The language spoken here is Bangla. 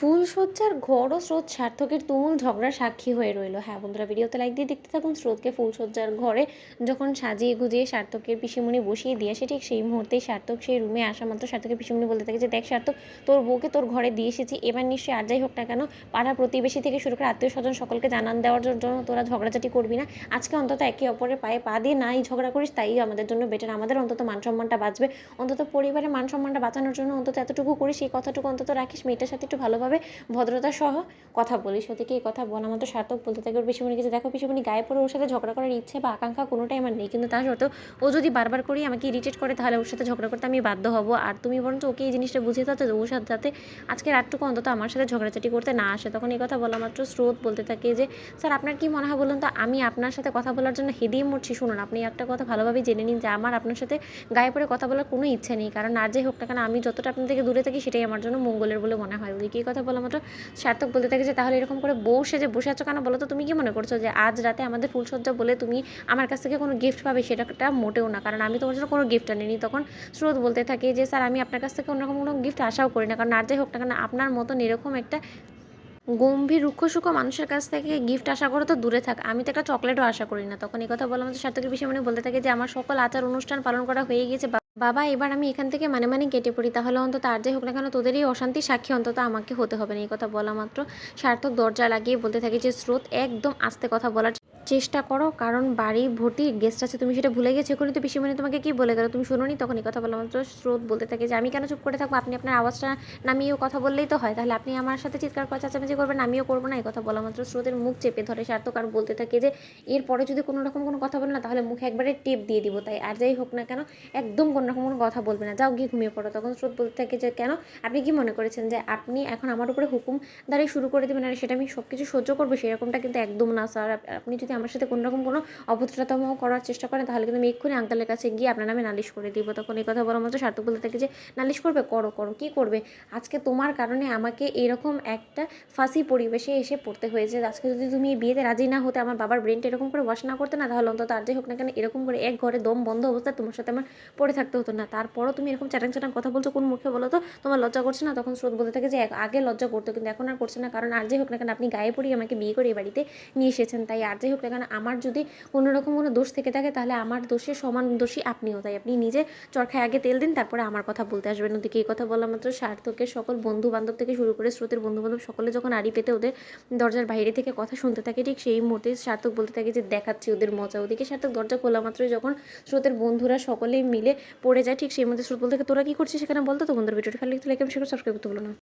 ফুলশয্যার ঘর ও স্রোত সার্থকের তুমুল ঝগড়ার সাক্ষী হয়ে রইল। হ্যাঁ বন্ধুরা, ভিডিওতে লাইক দিয়ে দেখতে থাকুন। স্রোতকে ফুলশয্যার ঘরে যখন সাজিয়ে গুজিয়ে সার্থকের পিসিমণি বসিয়ে দিয়ে আসে, ঠিক সেই মুহূর্তেই সার্থক সেই রুমে আসা মাত্র সার্থকের পিসিমণি বলতে থাকে যে, দেখ সার্থক, তোর বউকে তোর ঘরে দিয়ে এসেছি, এবার নিশ্চয়ই আর যাই হোক না কেন পাড়া প্রতিবেশী থেকে শুরু করে আত্মীয় স্বজন সকলকে জানান দেওয়ার জন্য তোরা ঝগড়াঝাটি করবি না। আজকে অন্তত একে অপরের পায়ে পা দিয়ে নাই ঝগড়া করিস, তাই আমাদের জন্য বেটার। আমাদের অন্তত মান সম্মানটা বাঁচবে, অন্তত পরিবারের মান সম্মানটা বাঁচানোর জন্য অন্তত এতটুকু করিস, এই কথাটুকু অন্তত রাখিস। মেয়েটার সাথে একটু ভালোভাবে ভদ্রতা সহ কথা বলিস। ওদিকে এই কথা বলা মাত্র সার্থক বলতে থাকে ওর পিসিমণিকে যে, দেখো পিসিমণি, গায়ে পড়ে ওর সাথে ঝগড়া করার ইচ্ছে বা আকাঙ্ক্ষা কোনোটাই আমার নেই, কিন্তু তা সত্ত্বেও ও যদি বারবার করেই আমাকে ইরিটেট করে তাহলে ওর সাথে ঝগড়া করতে আমি বাধ্য হব। আর তুমি বরঞ্চ ওকে এই জিনিসটা বুঝিয়ে দাও যে ওর সাথে যাতে আজকে রাতটুকু অন্তত আমার সাথে ঝগড়াঝাটি করতে না আসে। তখন এই কথা বলা মাত্র স্রোত বলতে থাকে যে, স্যার আপনার কি মনে হয় বলুন তো, আমি আপনার সাথে কথা বলার জন্য হেদিয়ে মরছি? শুনুন, আপনি একটা কথা ভালোভাবে জেনে নিন যে আমার আপনার সাথে গায়ে পড়ে কথা বলার কোনো ইচ্ছে নেই, কারণ আর যাই হোক না কেন আমি যতটা আপনার থেকে দূরে থাকি সেটাই আমার জন্য মঙ্গলের বলে মনে হয়। ওদিকে এই কথা বলা মাত্র সার্থক বলতে থাকে যে, তাহলে এরকম করে বউ সেজে বসে আছো কেন বলো তো? তুমি কি মনে করছো যে আজ রাতে আমাদের ফুলসজ্জা বলে তুমি আমার কাছ থেকে কোনো গিফট পাবে? সেটা মোটেও না, কারণ আমি তোমার জন্য কোনো গিফট আনিনি। তখন স্রোত বলতে থাকে যে, স্যার আমি আপনার কাছ থেকে অন্যরকম কোনো গিফট আশাও করি না, কারণ আর যাই হোক না কেন আপনার মতন এরকম একটা গম্ভীর রুক্ষ মানুষের কাছ থেকে গিফট আশা করো তো দূরে থাক, আমি তো একটা চকলেটও আশা করি না। তখন এই কথা বলা আমাদের সার্থকের বিষয় মনে বলতে থাকে যে, আমার সকল আচার অনুষ্ঠান পালন করা হয়ে গিয়েছে বাবা, এবার আমি এখান থেকে মানে কেটে পড়ি, তাহলে অন্তত আর যাই হোক না কেন তোদের এই অশান্তির সাক্ষী অন্তত আমাকে হতে হবে না। এই কথা বলা মাত্র সার্থক দরজা লাগিয়ে বলতে থাকে যে, স্রোত একদম আস্তে কথা বলার চেষ্টা করো, কারণ বাড়ি ভর্তি গেস্ট আছে, তুমি সেটা ভুলে গেছো। এখনই তো পিসিমণি তোমাকে কি বলে গেল, তুমি শুনোনি? তখন এই কথা বলা মাত্র স্রোত বলতে থাকে যে, আমি কেন চুপ করে থাকবো? আপনি আপনার আওয়াজটা নামিয়েও কথা বললেই তো হয়, তাহলে আপনি আমার সাথে চিৎকার করা চেঁচামেচি করবেন, আমিও করবো না? এই কথা বলা মাত্র স্রোতের মুখ চেপে ধরে সার্থক আর বলতে থাকে যে, এরপরে যদি কোনো রকম কোনো কথা বলে না তাহলে মুখে একবারে টিপ দিয়ে দিব, তাই আর যাই হোক না কেন একদম কোনো রকম কোনো কথা বলবে না, যাও গিয়ে ঘুমিয়ে পড়ো। তখন স্রোত বলতে থাকে যে, কেন আপনি কি মনে করেছেন যে আপনি এখন আমার উপরে হুকুম দাঁড়িয়ে শুরু করে দেবেন আর সেটা আমি সব কিছু সহ্য করবো? সেরকমটা কিন্তু একদম না স্যার। আপনি যদি আমার সাথে কোনো রকম কোনো অভদ্রতাম করার চেষ্টা করেন তাহলে কিন্তু আমি এক্ষুনি আঙ্কেলের কাছে গিয়ে আপনার নামে নালিশ করে দিব। তখন এই কথা বলার মতো সার্থক বলতে থাকে যে, নালিশ করবে? করো করো, কী করবে? আজকে তোমার কারণে আমাকে এরকম একটা ফাঁসি পরিবেশে এসে পড়তে হয়েছে। আজকে যদি তুমি এই বিয়েতে রাজি না হতে, আমার বাবার ব্রেনটা এরকম করে ওয়াশ না করতে না, তাহলে অন্তত আর যাই হোক না কেন এরকম করে এক ঘরে দম বন্ধ অবস্থায় তোমার সাথে আমার পড়ে থাকতে হতো না। তারপরও তুমি এরকম চ্যাটাং কথা বলছো কোন মুখে বলো তো? তোমার লজ্জা করছে না? তখন স্রোত বলতে থাকে যে, আগে লজ্জা করতো কিন্তু এখন আর করছে না, কারণ আর যাই হোক না কেন আপনি গায়ে পড়িয়ে আমাকে বিয়ে করে এই বাড়িতে নিয়ে এসেছেন, তাই আর যাই হোক না কেন আমার যদি কোনো রকম কোনো দোষ থেকে থাকে তাহলে আমার দোষে সমান দোষী আপনিও, তাই আপনি নিজে চরখায় আগে তেল দিন, তারপরে আমার কথা বলতে আসবেন। ওদিকে এই কথা বলা মাত্র সার্থকের সকল বন্ধু বান্ধব থেকে শুরু করে স্রোতের বন্ধু বান্ধব সকলে যখন আড়ি পেতে ওদের দরজার বাইরে থেকে কথা শুনতে থাকে, ঠিক সেই মুহূর্তে সার্থক বলতে থাকে যে, দেখাচ্ছি ওদের মজা। ওদিকে সার্থক দরজা খোলা মাত্রই যখন স্রোতের বন্ধুরা সকলেই মিলে পড়ে যায়, ঠিক সেই মধ্যে স্রোত বলতে থাকে, তোরা কি করছিস সেখানে বলতো? তো বন্ধুর ভিডিওটি ভালো লাগলে লাইক এবং শেয়ার সাবস্ক্রাইব করতে ভুলো না।